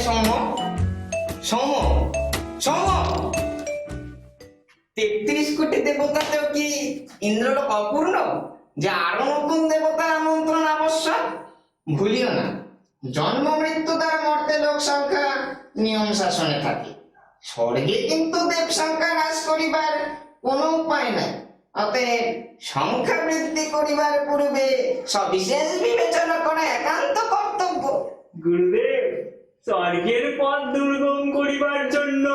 সৌম্য, সৌম্য, সৌম্য। 33 কোটি দেবতাতেও কি ইন্দ্রলোক অপূর্ণ যে আরো নতুন দেবতার আমন্ত্রণ আবশ্যক? ভুলিও না, জন্ম মৃত্যু দ্বারা মর্তে লোক সংখ্যা নিয়ম শাসনে থাকে। স্বর্গে কিন্তু দেব সংখ্যা হ্রাস করিবার কোনো উপায় নাই। অতএব সংখ্যা বৃদ্ধি করিবার পূর্বে সবিশেষ বিবেচনা করা একান্ত কর্তব্য। গুরুদেব, স্বর্গের পথ দুর্গম করিবার জন্য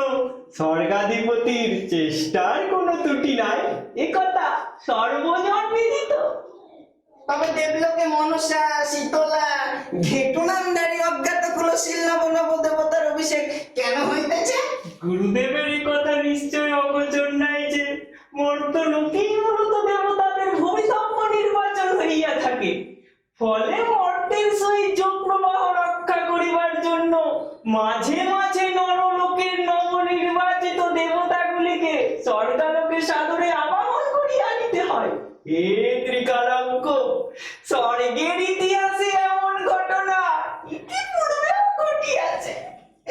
স্বর্গাধিপতির চেষ্টার কোনো ত্রুটি নাই, একথা সর্বজন বিদিত। তবে দেবলোকে মনসা, শীতলা, ঘেটুনান্দারি অজ্ঞাত কুলশীল নব দেবতার অভিষেক কেন হইতেছে? গুরুদেবের এই কথা নিশ্চয় অগোচর নাই যে মর্ত লোকেই মূলত দেবতাদের ভবিতব্য নির্বাচন হইয়া থাকে। ফলে মর্তের সহিত যোগ প্রবাহ রক্ষা করিবার জন্য মাঝে মাঝে নরলোকের নবনির্বাচিত দেবতাগুলিকে স্বর্গালোকে সাদরে আবাহন করিয়া আনিতে হয়। এ ত্রিকালাঙ্ক, স্বর্গের ইতিহাসে এমন ঘটনা ইতিপূর্বেও ঘটিয়াছে।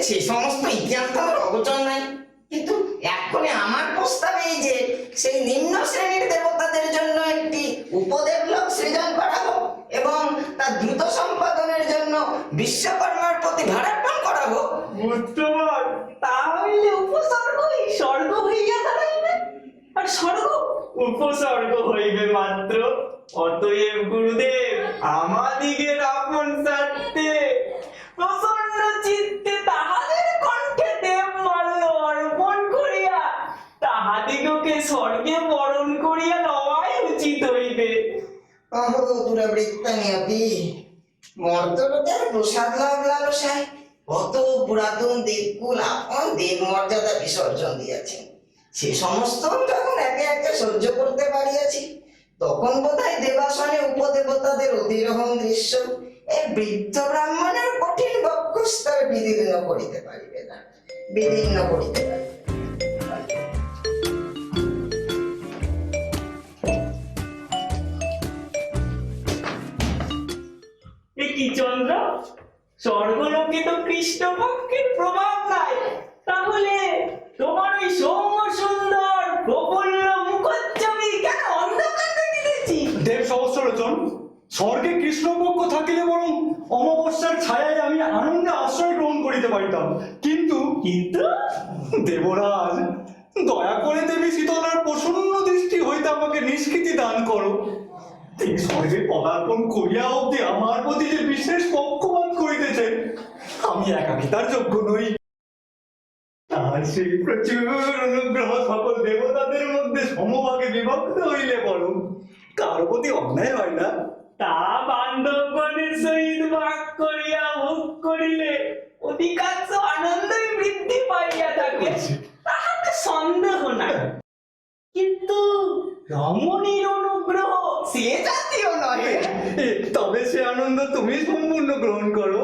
সেই সমস্ত ইতিহাস তো আমার অগোচর নাই, কিন্তু এক্ষণে আমার প্রস্তাব এই যে সেই নিম্ন শ্রেণীর দেবতাদের জন্য একটি উপদেবলোক সৃজন করা হোক এবং তা দ্রুত সম্পাদনের জন্য বিশ্বকর্মার প্রতি ভারার্পণ করা হোক। বুদ্ধবার, তা হইলে উপসর্গই স্বর্গ হইয়া দাঁড়াইবে, আর স্বর্গ উপসর্গ হইবে মাত্র। অতএব গুরুদেব, আমাদিগের আপন স্বার্থে প্রসন্ন চিত্তে তাহাদের কণ্ঠে দেব মাল্য অর্পণ করিয়া তাহাদিগকে স্বর্গে বরণ করিয়া লওয়াই উচিত হইবে। অহ দুরাবৃত্তা নিয়তি, মর্তলোকের প্রসাদ লাভ লালসায় কত পুরাতন দেবকুল আপন দেব মর্যাদা বিসর্জন দিয়েছেন। সে সমস্ত যখন একে একে সহ্য করতে পারিয়াছি, তখন বোধহয় দেবাসনে উপদেবতাদের অধিরোহণ দৃশ্য এই বৃদ্ধ ব্রাহ্মণের কঠিন বক্ষস্তর বিদীর্ণ করিতে পারিবে না, বিদীর্ণ করিতে পারিবে। এ কি চন্দ্র, স্বর্গলোকে তো কৃষ্ণপক্ষের প্রভাব নাই, তাহলে তোমার ওই সৌম্য সুন্দর প্রফুল্ল মুখচ্ছবি কেন অন্ধকার দেখিতেছি? দেব সহস্রলোচন, স্বর্গে কৃষ্ণপক্ষ থাকিলে বরং অমাবস্যার ছায়ায় আমি আনন্দে আশ্রয় গ্রহণ করিতে পারিতাম, কিন্তু কিন্তু দেবরাজ, দয়া করে দেবী শীতলার প্রসন্ন দৃষ্টি হইতে আমাকে নিষ্কৃতি দান করো। তিনি স্বর্গে পদার্পণ করিয়া অব্দি আমার প্রতি যে বিশেষ পক্ষপাত করিতেছে, আমি একাকিতার যোগ্য নই। তার সেই প্রচুর অনুগ্রহ সকল দেবতাদের মধ্যে সমভাগে বিভক্ত হইলে বরং কারো প্রতি অন্যায় হয় না। তা বান্ধবগণের সহিত ভাগ করিয়া ভোগ করিলে অধিকাংশ আনন্দই বৃদ্ধি পাইয়া থাকে, তাহাতে সন্দেহ নাই। কিন্তু রমণীর অনুগ্রহ সে জাতীয় নহে। তবে সে আনন্দ তুমি সম্পূর্ণ গ্রহণ করো।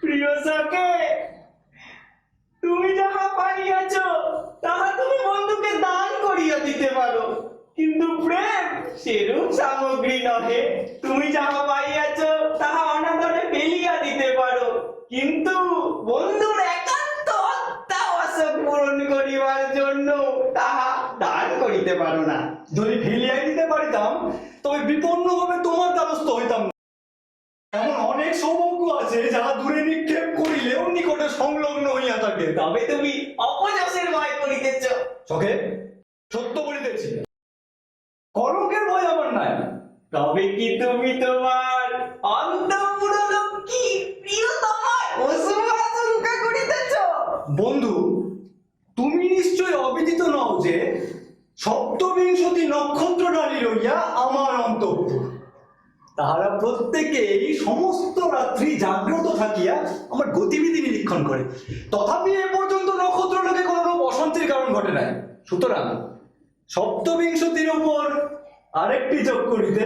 প্রিয় সখে, তুমি যাহা পাইয়াছ তাহা তুমি বন্ধুকে দান করিয়া দিতে পারো, কিন্তু প্রেম সেরূপ সামগ্রী নহে। তুমি যাহা পাইয়াছ তাহা অনাদরে ফেলিয়া দিতে পারো, কিন্তু বন্ধুর একান্ত অত্যাবশ্যক পূরণ করিবার জন্য তাহা দান করিতে পারো না। যদি ফেলিয়াই দিতে পারিতাম, তবে বিপন্নভাবে তোমার দ্বারস্থ হইতাম না। এমন অনেক সৌভাগ্য আছে যাহা দূরে নিক্ষেপ করিলেও নিকটে সংলগ্ন হইয়া থাকে। তবে তুমি অপযশের ভয় করিতেছ। চোখে সত্য বলিতেছি, কলঙ্কের ভয় আমার নাই। তবে কি তুমি তোমার অন্তঃপুরলক্ষ্মী প্রিয়তমার অশুভ আশঙ্কা করিতেছ? বন্ধু, তুমি নিশ্চয় অবিদিত নও যে ৭২ নক্ষত্ররালি লইয়া আমার অন্তঃপুর। তাহারা প্রত্যেকেই সমস্ত রাত্রি জাগ্রত থাকিয়া আমার গতিবিধি নিরীক্ষণ করে, তথাপি এ পর্যন্ত নক্ষত্রলোকে কোনো রূপ অশান্তির কারণ ঘটে নাই। সুতরাং ৭২ উপর আরেকটি যোগ করিতে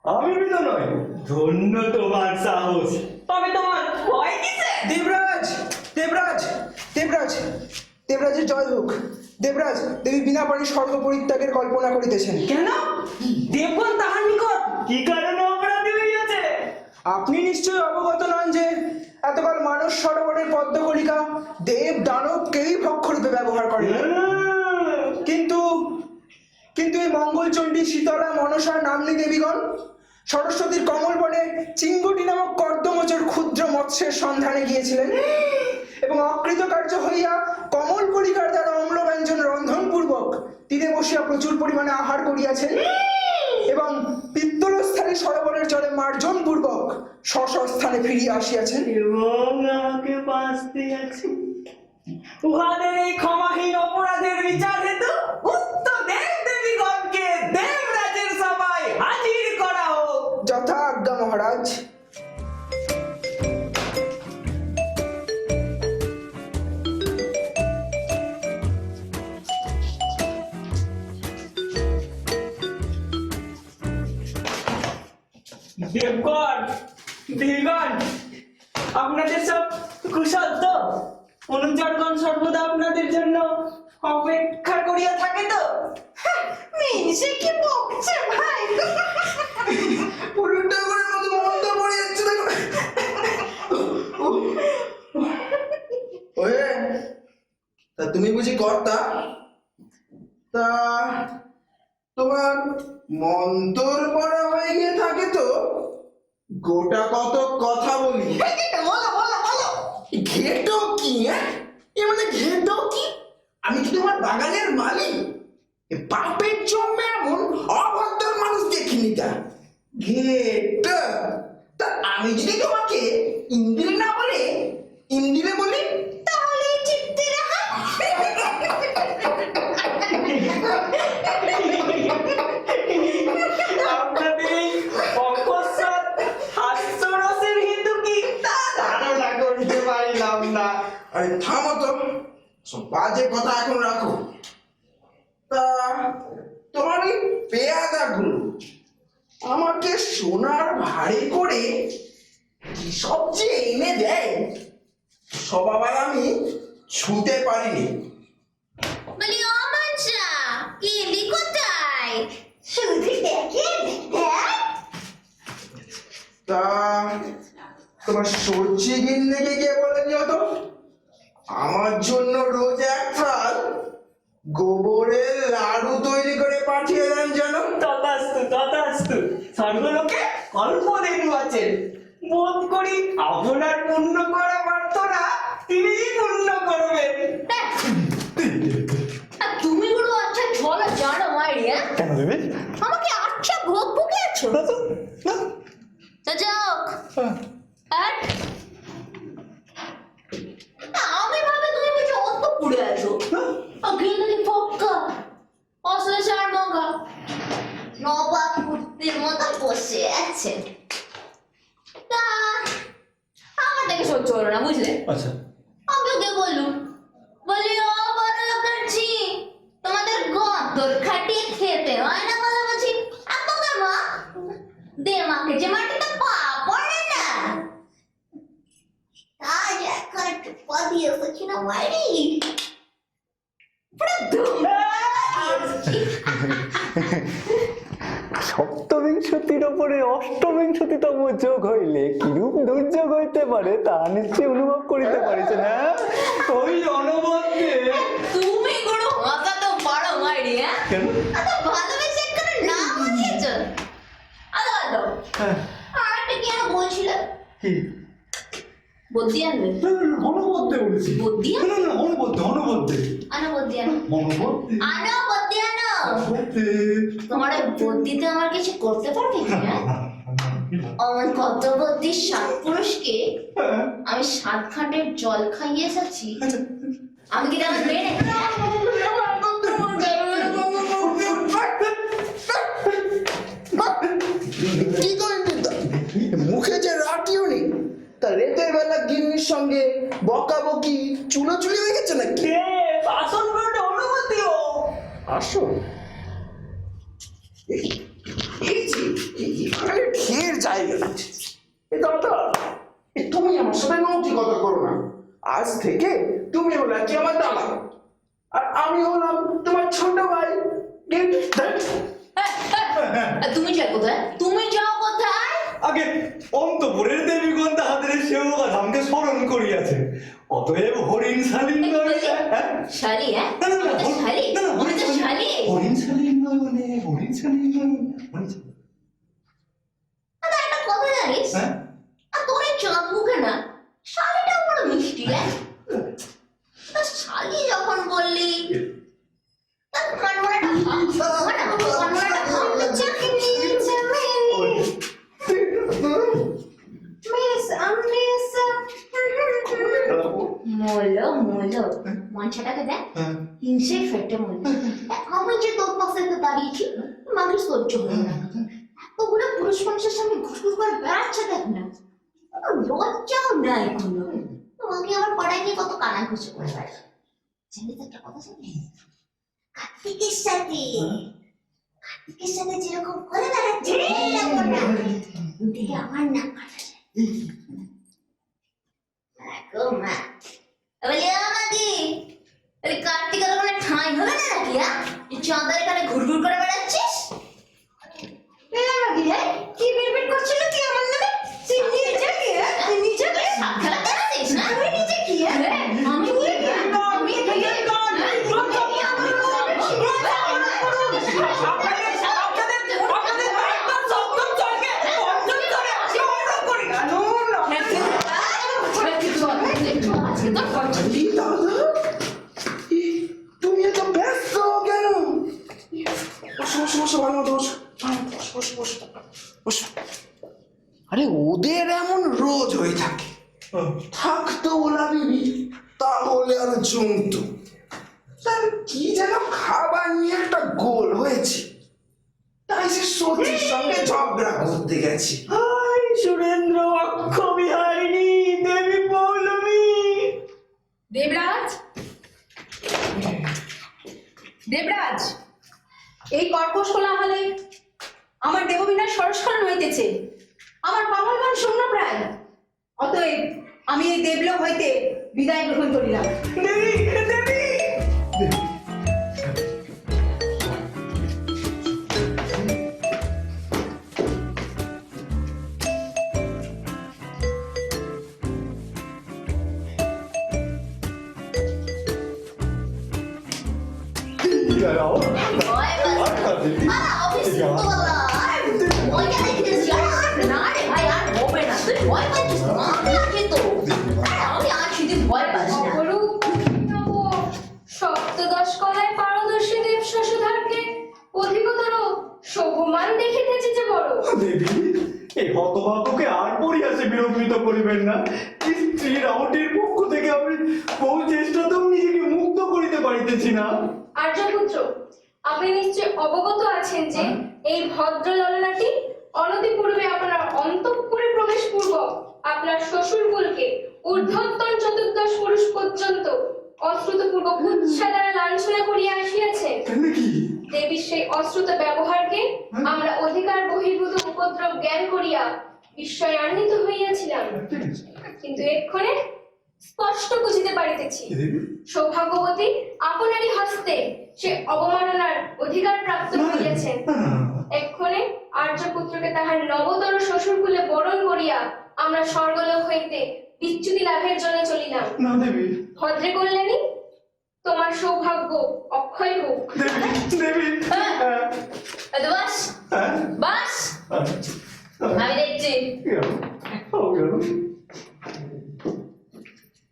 আমি বিদ নয়। ধন্য তোমার সাহস। তবে তোমার ভয় কিসে? দেবরাজ, দেবরাজ, দেবরাজ, দেবরাজের জয় হোক। দেবরাজ, দেবী বিনা পানি স্বর্গ পরিত্যাগের কল্পনা করিতেছেন। কেন? দেবগণ তাহার নিকট কি কারণে অপরাধী হইয়াছে? আপনি নিশ্চয়ই অবগত নন যে এতকাল মানস সরোবরের পদ্মকলিকা দেব দানব কেউই ভক্ষরূপে ব্যবহার করে কিন্তু কিন্তু এই মঙ্গলচণ্ডী শীতলা মনসার নাম্নী দেবীগণ সরস্বতীর কমল বনে চিঙ্গুটি নামক কর্দমচর ক্ষুদ্র মৎস্যের সন্ধানে গিয়েছিলেন এবং অকৃতকার্য হইয়া কমল কলিকার দ্বারা অম্ল ব্যঞ্জন রন্ধনপূর্বক তীরে বসিয়া প্রচুর পরিমাণে আহার করিয়াছেন এবং পিত্তলস্থানে সরোবরের জলে মার্জন পূর্বক স্বস্থানে ফিরিয়া আসিয়াছেন। এবং আমাকে বাঁচতে আছে উহাদের এই ক্ষমাহীন অপরাধের বিচার হেতু উক্ত দেব দেবীগণকে দেবরাজের সভায় হাজির করা হোক। যথা আজ্ঞা মহারাজ। দেবগণ দেবগণ আপনাদের সব কুশল তো? অনুচরগণ সর্বদা আপনাদের জন্য অপেক্ষা করিয়া থাকে তো? মিনসে কি বকছে ভাই? পুরোটা করে মতো মন্দ পড়ে যাচ্ছে দেখো। ওয়ে, তা তুমি বুঝি কর্তা? তা তোমার মন্তর পড়া হয়ে গিয়ে থাকে তো গোটা কত কথা বলি। বলো বলো বলো, ঘেটো কি? এ মানে ঘেটো কি? আমি কি তোমার বাগানের মালিক? এ বাপের জন্মে এমন অভদ্র মানুষ দেখিনি। তা ঘেট, তা আমি যদি তোমাকে ইন্দ্রির না বলে ইন্দিরে বলি তাহলে চিত্তিরা। আপনাদের এই অকস্মাৎ হাস্যরসের হেতু কি তা ধারণা করতে পারিলাম না। আরে থামো তো, সব বাজে কথা এখন রাখো। তা তোমার ওই পেয়াদাগুলো আমাকে সোনার ভারী করে কি সব যে এনে দেয় সব আবার আমি ছুঁতে পারিনি। বলি ও মানসা কেলি কোথায়? শুধু দেখেন দেখ। তা তোমার সবজি গিন্নিকে কে বলে দিও তো আমার জন্য রোজ এক থাল গোবরের লাড়ু তৈরি করে পাঠিয়ে দেন যেন। তথাস্তু তথাস্তু, স্বর্গলোকে অল্প দেনু আছেন। বোধ করি আপনার পূর্ণ করা প্রার্থনা তিনি পূর্ণ করবেন। আর তুমি বলো আচ্ছা ঝোলা জানো মাইরিয়া? কেন দেবে? আমাকে আচ্ছা ভোগ ভুকে আছো তো যাক। আর আমি ভাবে তুমি বুঝি অত পুড়ে আছো। অগ্রিমী পক্কা অসলে চার মগা নবাব কুত্তির মতো বসে আছে। তা আমার থেকে সহ্য হলো না বুঝলে? আচ্ছা, আমি ওকে বললুম, বলি ও বড় লোকের ঝি, তোমাদের গন্তর খাটিয়ে খেতে হয় না কথা বলছি। আর তোকে মা দে মাকে যে মাটিতে পা পড়ে না তাই এখন একটু পা দিয়ে বলছি না মারি পুরো ধুম সপ্তবিংশতির ওপরে অষ্টবিংশতিতম যোগ হইলে কিরূপ দুর্যোগ হইতে পারে তা নিশ্চয়ই অনুভব করিতে পারিস না? ওই অনবদ্যে তুমি কোনো হাসা তো পারো মারি। হ্যাঁ কেন? এত ভালোবেসে একটা নাম দিয়েছ। আলো আলো হ্যাঁ, আর একটা কি আমি বলছিলাম কি? বুদ্ধি আনবে অনবদ্যে বলেছি। বুদ্ধি না না, অনবদ্যে অনবদ্যে আনো বুদ্ধি আনো অনবদ্যে আনো বুদ্ধি আনো। অনবদ্যে। তোমার ওই বুদ্ধিতে আমার কিছু করতে পারবে কি? হ্যাঁ আমার কত বুদ্ধির 7 পুরুষকে আমি 7 খাটের জল খাইয়ে এসেছি। আমি কি তেমন মেয়ে নাকি? কি করবি তা? মুখে যে রাটিও নেই, তা রেতের বেলা গিন্নির সঙ্গে বকাবকি চুলোচুলি হয়ে গেছে নাকি? দেব আসন করতে অনুমতিও। আসো এখানে ঢের জায়গা আছে। এ দাদা, তুমি আমার সাথে নৈতিকতা করো না। আজ থেকে তুমি হলে কি আমার দাদা আর আমি হলাম তোমার ছোট ভাই। তুমি যাও কোথায়? তুমি যাও কোথায়? আগে অন্তপুরের দেবীগণ তাহাদের সেবকা ধামকে স্মরণ করিয়াছে, অতএব হরিণ শালীন নয়। হ্যাঁ? শালি, হ্যাঁ? না, না, না, আমি তো শালি, না, না, আমি তো শালি। হরিণ শালীন নয় মানে হরিণ শালীন নয়, হরিণ শালীন। আচ্ছা, একটা কথা জানিস? হ্যাঁ? আর তোর এই চাঁদ মুখে না শালিটা বড় মিষ্টি, হ্যাঁ? তা শালি যখন বললি তার কানমোড়াটা কানমোড়াটা ভাবতে চাকরি মোলো মোলো মঞ্চাটাকে দেখ, হিংসে ফেটে মনে। আমি যে তোর পাশে দাঁড়িয়েছি আমাকে সহ্য হলো না। এতগুলো পুরুষ মানুষের সামনে ঘুরঘুর করে বেড়াচ্ছে দেখ না, লজ্জাও নাই কোনো। তোমাকে আমার পড়ায় নিয়ে কত কানাঘুষো করে বেড়ায়। জানিস একটা কথা জানি, কার্তিকের সাথে যেরকম করে বেড়াচ্ছে তেমন না, দেখে আমার নাক কাটা যায়। মা বলি আমাদি কার্তিকের ওখানে ঠাঁই হবে না নাকি? হ্যাঁ, চাঁদার এখানে ঘুরঘুর করে বেড়াচ্ছিস। কি বিড়বিড় করছিল কি আমার নামে? তুই নিজে কি? তুই নিজে কি সাক্ষাৎ আসছিস না? তুই নিজে কি? আমি কি? আমি কি? তুমি এত ব্যস্ত কেন? বসো বসো বসো, ভালো মতো বসো, বসো বসো বসো বসো। আরে ওদের এমন রোজ হয়ে থাকে, থাকতো ওলা বিবি তাহলে আর জমতো। তার কি যেন খাবার নিয়ে একটা গোল হয়েছে, তাই সে সতীর সঙ্গে ঝগড়া করতে গেছে। হাই সুরেন্দ্র অক্ষ বিহারিণী দেবী পৌলমী। দেবরাজ, দেবরাজ, এই কর্কশ কোলাহলে আমার দেববিনাশ সরস্করণ হইতেছে, আমার পাগলগণ শূন্য প্রায়। অতএব আমি এই দেবলোক হইতে বিদায় গ্রহণ করিলাম। দেবী দেবী ভয় পাচ্ছি। অফিস তো বলা ওইটা দেখিস না রে ভাই, আর হবে না। তুই ভয় পাচ্ছিস তো? আমি আছি তো। আমি আছি, তুই ভয় পাস না। সপ্তদশ কলায় পারদর্শী দেব শশধরকে অধিকতর শোভমান দেখিতেছি যে বড়। দেবী, এই হতভাগ্যকে আর পরিহাসে বিরোধিত করিবেন না। স্ত্রী রাউটির পক্ষ থেকে আমি বহু চেষ্টাতেও নিজেকে মুক্ত করিতে পারিতেছি না। আর্যপুত্র, আপনি নিশ্চয় অবগত আছেন যে এই ভদ্র ললনাটি অনতিপূর্বে আপনার অন্তঃপুরে প্রবেশ পূর্বক আপনার শ্বশুরকুলকে ঊর্ধ্বতন চতুর্দশ পুরুষ পর্যন্ত অশ্রুতপূর্বক উৎসাহ দ্বারা লাঞ্ছনা করিয়া আসিয়াছেন। কি দেবীর সেই অশ্রুত ব্যবহারকে আমরা অধিকার বহির্ভূত উপদ্রব জ্ঞান করিয়া বিস্ময়ান্বিত হইয়াছিলাম, কিন্তু এক্ষণে স্পষ্ট বুঝিতে পারিতেছি সৌভাগ্যবতী আপনারই হস্তে সে অবমাননার অধিকার প্রাপ্ত হইয়াছেন। এক্ষণে আর্যপুত্রকে তাহার নবতর শ্বশুরকুলে বরণ করিয়া আমরা স্বর্গলোক হইতে বিচ্যুতি লাভের জন্য চলিলাম। না দেবী, ভদ্রে কল্যাণী, তোমার সৌভাগ্য অক্ষয় হোক। দেবী, বাস বাস, আমি দেখছি।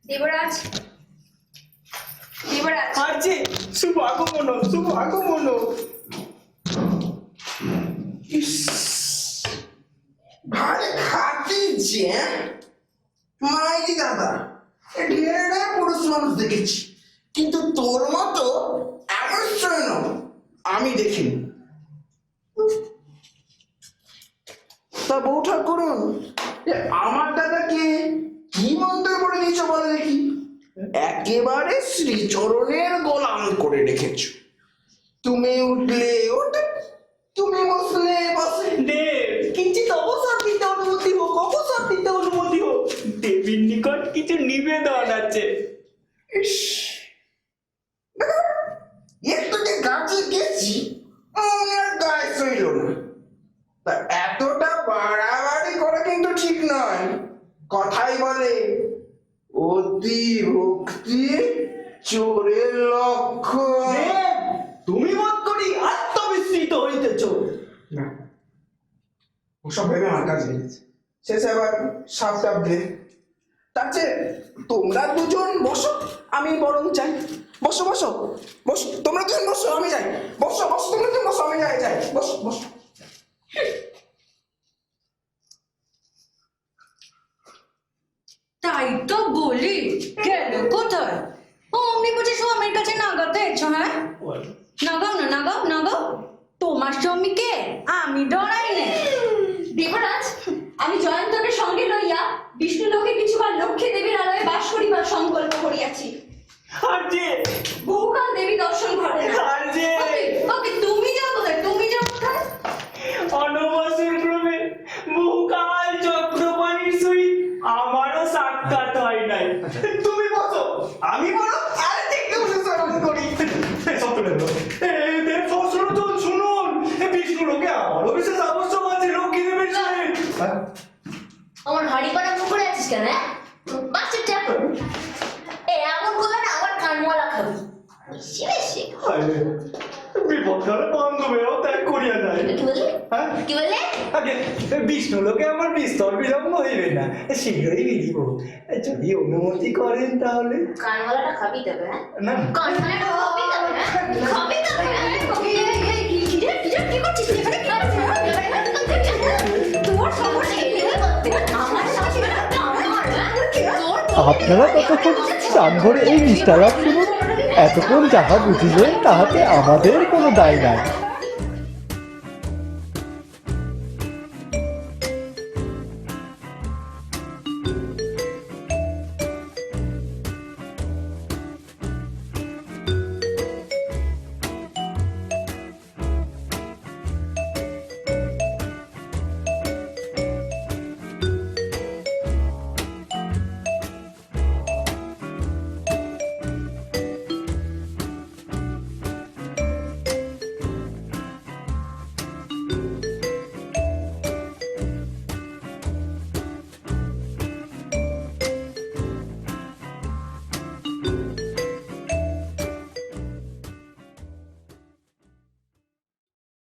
দেবরাজ, দেবরাজ, আছে শুভ আগমন, শুভ আগমন। ভারে খাটিছে। মাইরি দাদা, ঢের পুরুষ মানুষ দেখেছি, কিন্তু তোর মতো এমন সৈন্য আমি দেখিনি। তা বউ ঠাকুরুন, আমার দাদাকে কি মন্ত্র করে দিয়েছ বলে দেখি? একেবারে শ্রীচরণের গোলাম করে রেখেছ। তুমি উঠলে ওঠে, তুমি বসলে বসে। দেব কিঞ্চিত অবসর দিতে অনুমতি হোক, অবসর দিতে অনুমতি হোক। দেবীর নিকট কিছু নিবেদন আছে। ইস, একটু যে গাছে গেছি আর গায়ে সইল না, তা এতটা বাড়াবাড়ি করে তাই বলে অতি ভক্তি চোরের লক্ষণ। দেব, তুমি মত করি আত্মবিস্মৃত হইতেছ। না, ওসব ভেবে আমার কাছে লেগেছে। শেষে আবার সাপ টাপ দে। তার চেয়ে তোমরা দুজন বসো, আমি বরং যাই। বসো বসো বসো, তোমরা দুজন বসো, আমি যাই। বসো বসো, তোমরা দুজন বসো, আমি যাই যাই। বসো বসো। তাই তো বলি, গেল কোথায়? ও অমনি বুঝি স্বামীর কাছে নাগাতে এসো? হ্যাঁ, নাগাও না, নাগাও নাগাও। তোমার স্বামীকে আমি ডরাই না। দেবরাজ, আমি জয়ন্তকে সঙ্গে লইয়া বিষ্ণু লোকে কিছুবার লক্ষ্মী দেবীর আলয়ে বাস করিবার সংকল্প করিয়াছি। আর যে বহুকাল দেবী দর্শন ঘটে না। আর যে ওকে, তুমি যাও কোথায়? তুমি যাও কোথায়? অনবসর ক্রমে বহুকাল চক্রপাণীর সহিত আমারও সাক্ষাৎ হয় নাই। তুমি বসো, আমি বলো। আরে দেখতে বসে আমি করি। দেব সহস্রজন শুনুন, বিষ্ণু লোকে আমারও বিশেষ আবশ্যক আছে লক্ষ্মী দেবীর সহিত। আমার হাড়ি পাড়া মুখ করে আছিস কেন? বাচ্চা চাকর এমন করলে না আমার কানমলা খাবি। বেশি বেশি বিপদকালে বান্ধবেরাও ত্যাগ করিয়া যায়। কি বললি? হ্যাঁ? কি বললে? আগে বিষ্ণু লোকে আমার বিস্তর বিলম্ব হইবে না, শীঘ্রই বেরিব। যদি অনুমতি করেন তাহলে। কানমলাটা খাবি তবে? হ্যাঁ, না কানমলাটা খাবি তবে? হ্যাঁ, খাবি তবে? কি করছিস এখানে? কি করছিস? তোর সমস্যা কি? আমার শাশুড়ি আপনারা ততক্ষণ প্রাণ ভরে এই নিষ্ঠালাভ শুনুন। এতক্ষণ যাহা বুঝিলেন তাহাতে আমাদের কোনো দায় নাই।